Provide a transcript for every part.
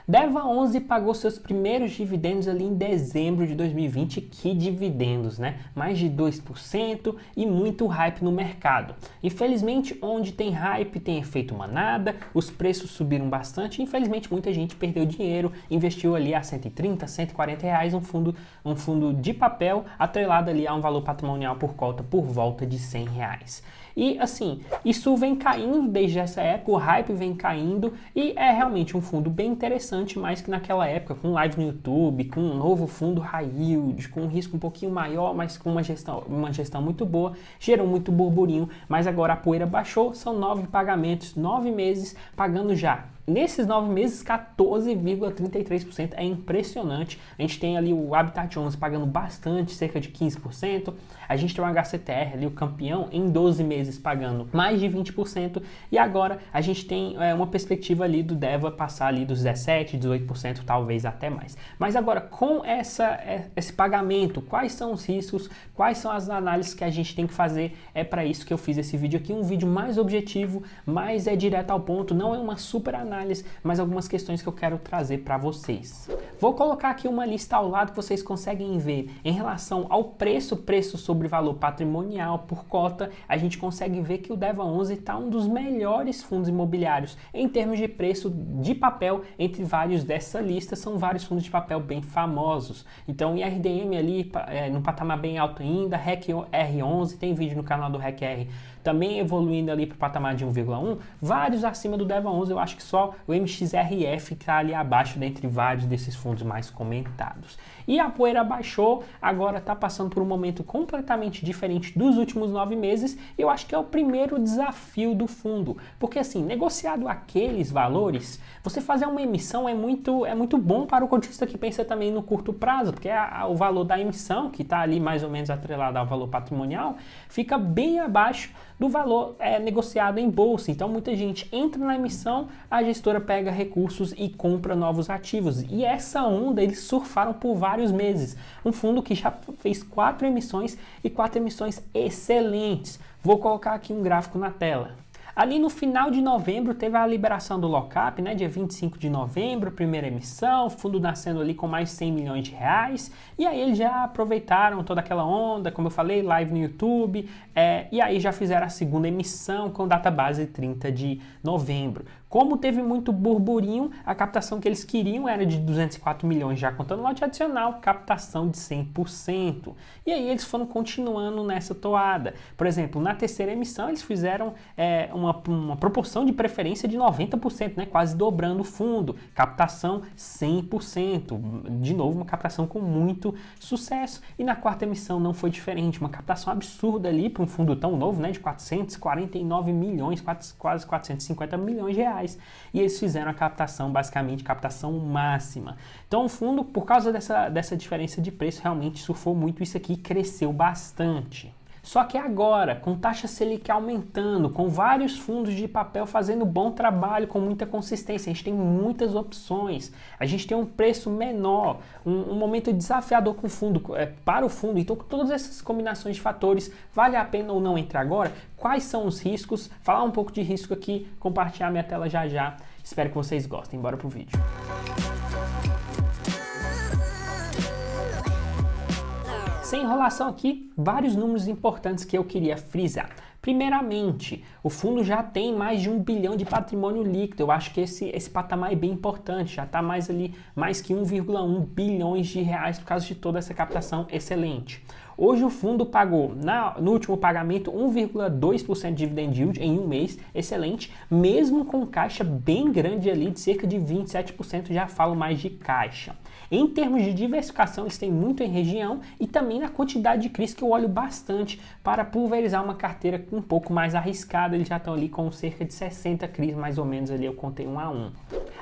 DEVA11 pagou seus primeiros dividendos ali em dezembro de 2020, que dividendos, né? Mais de 2% e muito hype no mercado. Infelizmente, onde tem hype tem efeito manada, os preços subiram bastante e infelizmente muita gente perdeu dinheiro, investiu ali a 130, 140 reais um fundo de papel atrelado ali a um valor patrimonial por cota por volta de 100 reais. E assim, isso vem caindo desde essa época, o hype vem caindo e é realmente um fundo bem interessante, mas que naquela época, com live no YouTube, com um novo fundo high yield, com um risco um pouquinho maior, mas com uma gestão muito boa, gerou muito burburinho, mas agora a poeira baixou, são 9 pagamentos, 9 meses pagando já. Nesses 9 meses, 14,33%, é impressionante. A gente tem ali o Habitat 11 pagando bastante, cerca de 15%. A gente tem o HCTR ali, o campeão, em 12 meses pagando mais de 20%. E agora a gente tem uma perspectiva ali do DEVA passar ali dos 17%, 18%, talvez até mais. Mas agora, com esse pagamento, quais são os riscos, quais são as análises que a gente tem que fazer? É para isso que eu fiz esse vídeo aqui, um vídeo mais objetivo, mais direto ao ponto, não é uma super análise, mas algumas questões que eu quero trazer para vocês. Vou colocar aqui uma lista ao lado que vocês conseguem ver em relação ao preço sobre valor patrimonial por cota. A gente consegue ver que o DEVA11 está um dos melhores fundos imobiliários em termos de preço de papel. Entre vários dessa lista, são vários fundos de papel bem famosos. Então, IRDM ali no patamar bem alto ainda, REC R11, tem vídeo no canal do REC R também evoluindo ali para o patamar de 1,1, vários acima do DEVA11, eu acho que só o MXRF que está ali abaixo dentre vários desses fundos mais comentados. E a poeira baixou, agora está passando por um momento completamente diferente dos últimos 9 meses, eu acho que é o primeiro desafio do fundo, porque assim, negociado aqueles valores, você fazer uma emissão é muito bom para o cotista que pensa também no curto prazo, porque o valor da emissão, que está ali mais ou menos atrelado ao valor patrimonial, fica bem abaixo do valor negociado em bolsa. Então muita gente entra na emissão, a gestora pega recursos e compra novos ativos. E essa onda eles surfaram por vários meses. Um fundo que já fez 4 emissões e 4 emissões excelentes. Vou colocar aqui um gráfico na tela. Ali no final de novembro teve a liberação do lockup, né? Dia 25 de novembro, primeira emissão, fundo nascendo ali com mais de 100 milhões de reais. E aí eles já aproveitaram toda aquela onda, como eu falei, live no YouTube. E aí já fizeram a segunda emissão com data base 30 de novembro. Como teve muito burburinho, a captação que eles queriam era de 204 milhões, já contando lote adicional, captação de 100%. E aí eles foram continuando nessa toada. Por exemplo, na terceira emissão eles fizeram uma proporção de preferência de 90%, né? Quase dobrando o fundo. Captação 100%. De novo, uma captação com muito sucesso. E na quarta emissão não foi diferente. Uma captação absurda ali para um fundo tão novo, né? De 449 milhões, quase 450 milhões de reais. E eles fizeram a captação, basicamente, captação máxima. Então o fundo, por causa dessa diferença de preço, realmente surfou muito isso aqui e cresceu bastante. Só que agora, com taxa Selic aumentando, com vários fundos de papel fazendo bom trabalho, com muita consistência, a gente tem muitas opções, a gente tem um preço menor, um momento desafiador com o fundo, para o fundo. Então, com todas essas combinações de fatores, vale a pena ou não entrar agora? Quais são os riscos? Falar um pouco de risco aqui, compartilhar minha tela já já. Espero que vocês gostem. Bora pro vídeo. Sem enrolação aqui, vários números importantes que eu queria frisar. Primeiramente, o fundo já tem mais de 1 bilhão de patrimônio líquido. Eu acho que esse patamar é bem importante, já está mais que 1,1 bilhões de reais por causa de toda essa captação excelente. Hoje o fundo pagou, no último pagamento, 1,2% de dividend yield em um mês, excelente, mesmo com caixa bem grande ali, de cerca de 27%, já falo mais de caixa. Em termos de diversificação, eles têm muito em região e também na quantidade de CRIs, que eu olho bastante para pulverizar uma carteira um pouco mais arriscada. Eles já estão ali com cerca de 60 CRIs, mais ou menos ali, eu contei 1 a 1.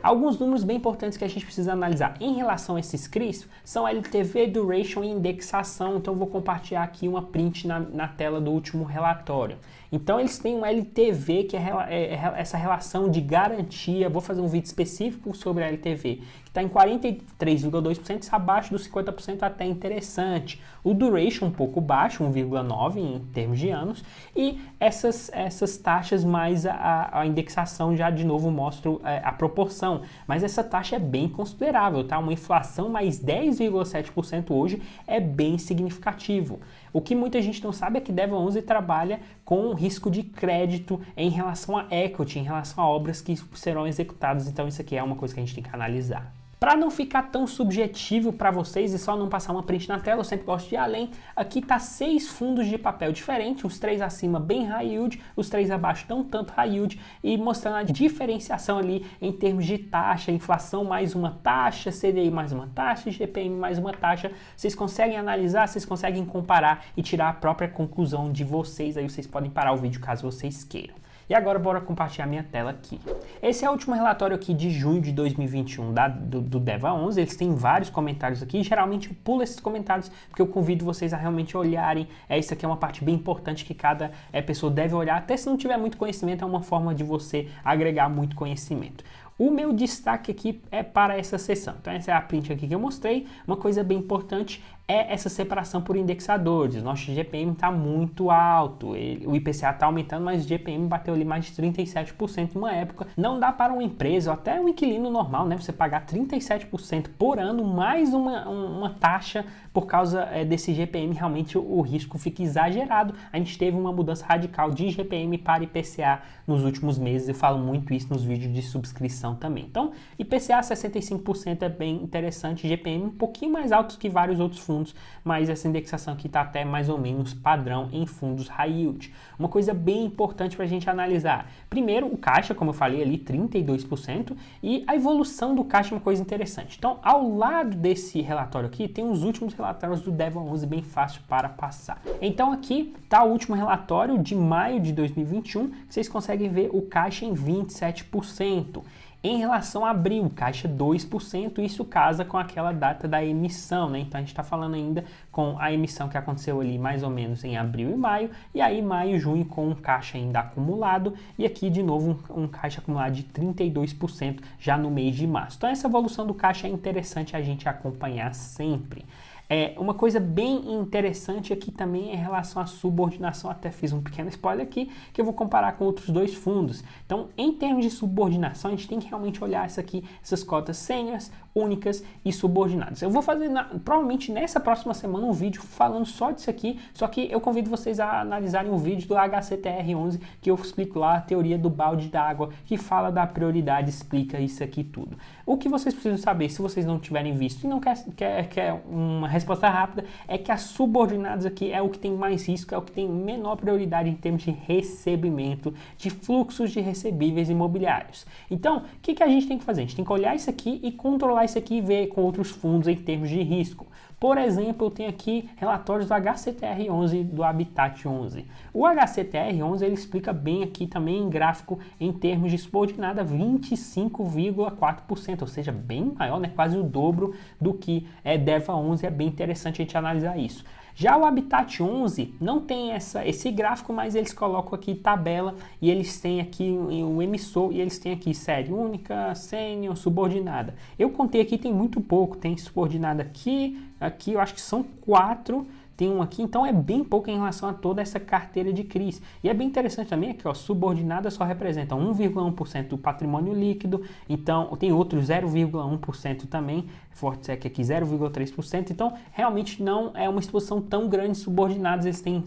Alguns números bem importantes que a gente precisa analisar em relação a esses CRIs são LTV, duration e indexação. Então eu vou compartilhar aqui uma print na tela do último relatório. Então eles têm um LTV, que é essa relação de garantia. Vou fazer um vídeo específico sobre a LTV, que está em 43,2%, abaixo dos 50%, até interessante. O duration um pouco baixo, 1,9 em termos de anos, e essas taxas mais a indexação já de novo mostram a proporção. inflação, mas essa taxa é bem considerável, tá? Uma inflação mais 10,7% hoje é bem significativo. O que muita gente não sabe é que DEVA 11 trabalha com risco de crédito em relação a equity, em relação a obras que serão executadas, então isso aqui é uma coisa que a gente tem que analisar. Para não ficar tão subjetivo para vocês e só não passar uma print na tela, eu sempre gosto de ir além. Aqui tá 6 fundos de papel diferentes, os 3 acima bem high yield, os 3 abaixo não tanto high yield, e mostrando a diferenciação ali em termos de taxa, inflação mais uma taxa, CDI mais uma taxa, GPM mais uma taxa. Vocês conseguem analisar, vocês conseguem comparar e tirar a própria conclusão de vocês, aí vocês podem parar o vídeo caso vocês queiram. E agora bora compartilhar minha tela aqui. Esse é o último relatório aqui de junho de 2021 do DEVA 11, eles têm vários comentários aqui, geralmente eu pulo esses comentários porque eu convido vocês a realmente olharem, isso aqui é uma parte bem importante que cada pessoa deve olhar, até se não tiver muito conhecimento, é uma forma de você agregar muito conhecimento. O meu destaque aqui é para essa seção, então essa é a print aqui que eu mostrei. Uma coisa bem importante é essa separação por indexadores. Nosso GPM está muito alto, o IPCA está aumentando, mas o GPM bateu ali mais de 37% em uma época. Não dá para uma empresa, ou até um inquilino normal, né, você pagar 37% por ano, mais uma taxa por causa desse GPM, realmente o risco fica exagerado. A gente teve uma mudança radical de GPM para IPCA nos últimos meses, eu falo muito isso nos vídeos de subscrição também. Então, IPCA 65% é bem interessante, GPM um pouquinho mais alto que vários outros fundos, mas essa indexação aqui está até mais ou menos padrão em fundos high yield. Uma coisa bem importante para a gente analisar. Primeiro, o caixa, como eu falei ali, 32%, e a evolução do caixa é uma coisa interessante. Então, ao lado desse relatório aqui, tem os últimos relatórios do DEVA 11 bem fácil para passar. Então, aqui está o último relatório de maio de 2021, que vocês conseguem ver o caixa em 27%. Em relação a abril, caixa 2%, isso casa com aquela data da emissão, né? Então a gente está falando ainda com a emissão que aconteceu ali mais ou menos em abril e maio, e aí maio e junho com um caixa ainda acumulado, e aqui de novo um caixa acumulado de 32% já no mês de março. Então essa evolução do caixa é interessante a gente acompanhar sempre. Uma coisa bem interessante aqui também é em relação à subordinação, até fiz um pequeno spoiler aqui, que eu vou comparar com outros dois fundos. Então, em termos de subordinação, a gente tem que realmente olhar essas cotas sêniores, únicas e subordinadas. Eu vou fazer, provavelmente nessa próxima semana, um vídeo falando só disso aqui, só que eu convido vocês a analisarem o vídeo do HCTR11, que eu explico lá a teoria do balde d'água, que fala da prioridade, explica isso aqui tudo. O que vocês precisam saber, se vocês não tiverem visto e não quer uma resposta rápida, é que as subordinadas aqui é o que tem mais risco, é o que tem menor prioridade em termos de recebimento, de fluxos de recebíveis imobiliários. Então, o que a gente tem que fazer? A gente tem que olhar isso aqui e controlar isso aqui e ver com outros fundos em termos de risco. Por exemplo, eu tenho aqui relatórios do HCTR11 e do Habitat 11. O HCTR11 ele explica bem aqui também em gráfico em termos de subordinada 25,4%, ou seja, bem maior, né? Quase o dobro do que é DEVA 11, é bem interessante a gente analisar isso. Já o Habitat 11 não tem esse gráfico, mas eles colocam aqui tabela e eles têm aqui o emissor e eles têm aqui série única, sênior, subordinada. Eu contei aqui, tem muito pouco, tem subordinada aqui eu acho que são 4, tem um aqui, então é bem pouco em relação a toda essa carteira de CRIs. E é bem interessante também que subordinada só representa 1,1% do patrimônio líquido, então tem outro 0,1% também, Fortec aqui 0,3%, então realmente não é uma exposição tão grande. Subordinados eles têm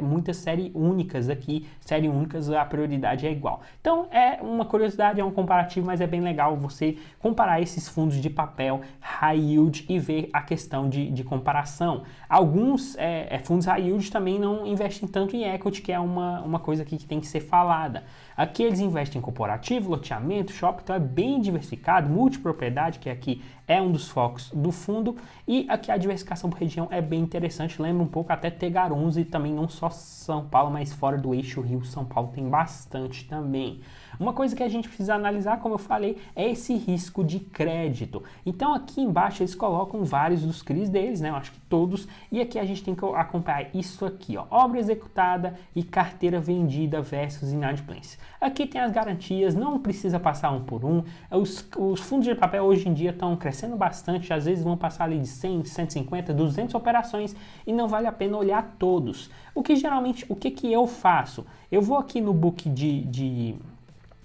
muitas séries únicas aqui, séries únicas a prioridade é igual. Então é uma curiosidade, é um comparativo, mas é bem legal você comparar esses fundos de papel high yield e ver a questão de comparação. Alguns fundos high yield também não investem tanto em equity, que é uma coisa aqui que tem que ser falada. Aqui eles investem em corporativo, loteamento, shopping, então é bem diversificado, multipropriedade, que aqui é um dos focos do fundo, e aqui a diversificação por região é bem interessante, lembra um pouco até Tegar 11, também não só São Paulo, mas fora do eixo Rio-São Paulo tem bastante também. Uma coisa que a gente precisa analisar, como eu falei, é esse risco de crédito. Então aqui embaixo eles colocam vários dos CRIs deles, né? Eu acho que todos, e aqui a gente tem que acompanhar isso aqui, ó, obra executada e carteira vendida versus inadimplência. Aqui tem as garantias, não precisa passar um por um. Os fundos de papel hoje em dia estão crescendo bastante, às vezes vão passar ali de 100, 150, 200 operações e não vale a pena olhar todos. O que geralmente, o que eu faço? Eu vou aqui no book de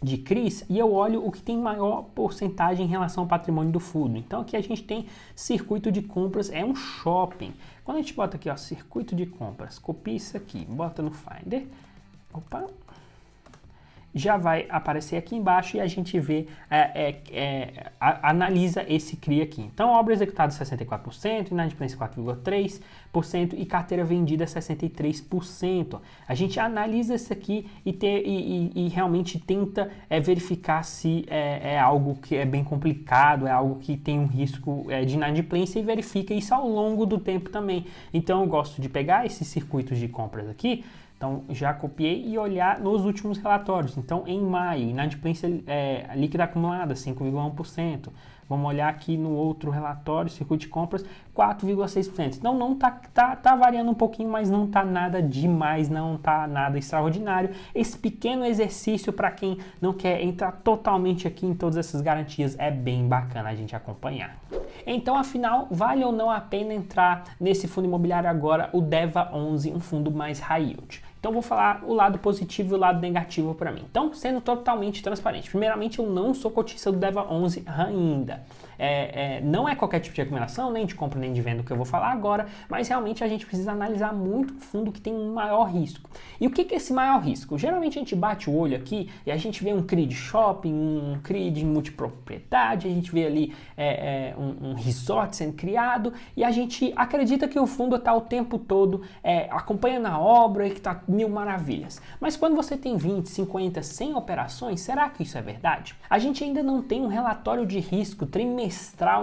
de CRIs e eu olho o que tem maior porcentagem em relação ao patrimônio do fundo. Então aqui a gente tem circuito de compras, é um shopping. Quando a gente bota aqui, ó, circuito de compras, copia isso aqui, bota no Finder, opa, já vai aparecer aqui embaixo e a gente vê, analisa esse CRI aqui. Então, obra executada 64%, inadimplência 4,3% e carteira vendida 63%. A gente analisa isso aqui e realmente tenta verificar se é algo que é bem complicado, é algo que tem um risco de inadimplência e verifica isso ao longo do tempo também. Então, eu gosto de pegar esses circuitos de compras aqui. Então, já copiei e olhar nos últimos relatórios. Então, em maio, inadimplência líquida acumulada, 5,1%. Vamos olhar aqui no outro relatório, circuito de compras, 4,6%. Então, não tá variando um pouquinho, mas não tá nada demais, não tá nada extraordinário. Esse pequeno exercício, para quem não quer entrar totalmente aqui em todas essas garantias, é bem bacana a gente acompanhar. Então, afinal, vale ou não a pena entrar nesse fundo imobiliário agora, o DEVA 11, um fundo mais high yield? Então, vou falar o lado positivo e o lado negativo para mim. Então, sendo totalmente transparente. Primeiramente, eu não sou cotista do DEVA 11 ainda. Não é qualquer tipo de recomendação, nem de compra nem de venda que eu vou falar agora, mas realmente a gente precisa analisar muito o fundo que tem um maior risco. E o que é esse maior risco? Geralmente a gente bate o olho aqui e a gente vê um CRI de shopping, um CRI de multipropriedade, a gente vê ali um resort sendo criado e a gente acredita que o fundo está o tempo todo acompanhando a obra e que está mil maravilhas. Mas quando você tem 20, 50, 100 operações, será que isso é verdade? A gente ainda não tem um relatório de risco trimestral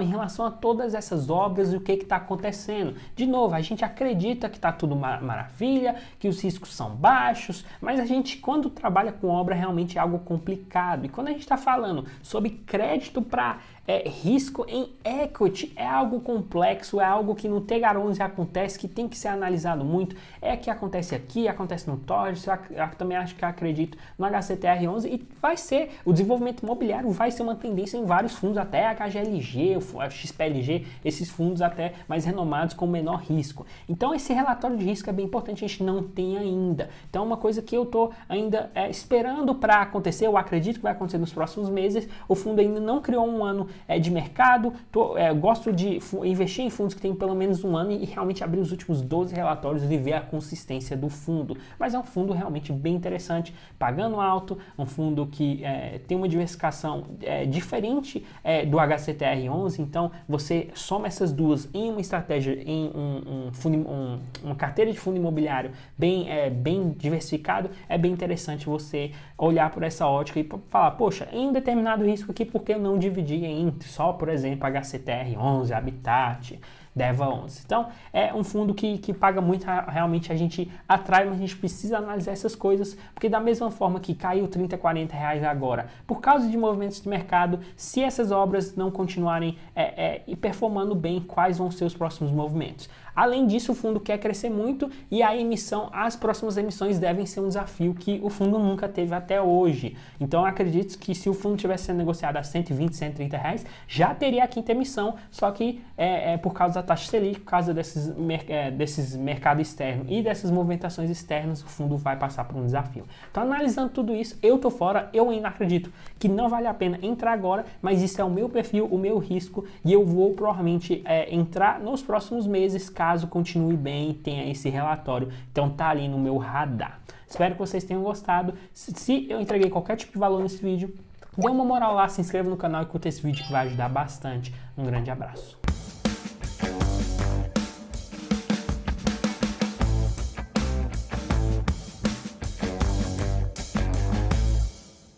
em relação a todas essas obras e o que está acontecendo. De novo, a gente acredita que está tudo maravilha, que os riscos são baixos, mas a gente, quando trabalha com obra, realmente é algo complicado. E quando a gente está falando sobre crédito para risco em equity, é algo complexo, é algo que no TEGAR11 acontece, que tem que ser analisado muito, que acontece aqui, acontece no Torres, eu também acredito no HCTR11 e vai ser, o desenvolvimento imobiliário vai ser uma tendência em vários fundos, até a HGLG, a XPLG, esses fundos até mais renomados com menor risco. Então esse relatório de risco é bem importante, a gente não tem ainda. Então uma coisa que eu estou ainda esperando para acontecer, eu acredito que vai acontecer nos próximos meses, o fundo ainda não criou um ano de mercado, gosto de investir em fundos que tem pelo menos um ano e realmente abrir os últimos 12 relatórios e ver a consistência do fundo. Mas é um fundo realmente bem interessante, pagando alto, um fundo que tem uma diversificação diferente do HCTR11, então você soma essas duas em uma estratégia, em uma carteira de fundo imobiliário bem diversificado, é bem interessante você olhar por essa ótica e falar, poxa, em um determinado risco aqui, por que eu não dividi entre só, por exemplo, HCTR11, Habitat, DEVA 11. Então, é um fundo que paga muito, realmente a gente atrai, mas a gente precisa analisar essas coisas, porque da mesma forma que caiu 30, 40 reais agora, por causa de movimentos de mercado, se essas obras não continuarem performando bem, quais vão ser os próximos movimentos? Além disso, o fundo quer crescer muito e as próximas emissões devem ser um desafio que o fundo nunca teve até hoje. Então, eu acredito que se o fundo tivesse sendo negociado a 120, 130 reais, já teria a quinta emissão, só que por causa da taxa Selic, por causa desses mercados externos e dessas movimentações externas, o fundo vai passar por um desafio. Então, analisando tudo isso, eu tô fora, eu ainda acredito que não vale a pena entrar agora, mas isso é o meu perfil, o meu risco, e eu vou provavelmente entrar nos próximos meses, caso continue bem e tenha esse relatório. Então tá ali no meu radar. Espero que vocês tenham gostado. Se eu entreguei qualquer tipo de valor nesse vídeo, dê uma moral lá, se inscreva no canal e curta esse vídeo que vai ajudar bastante. Um grande abraço.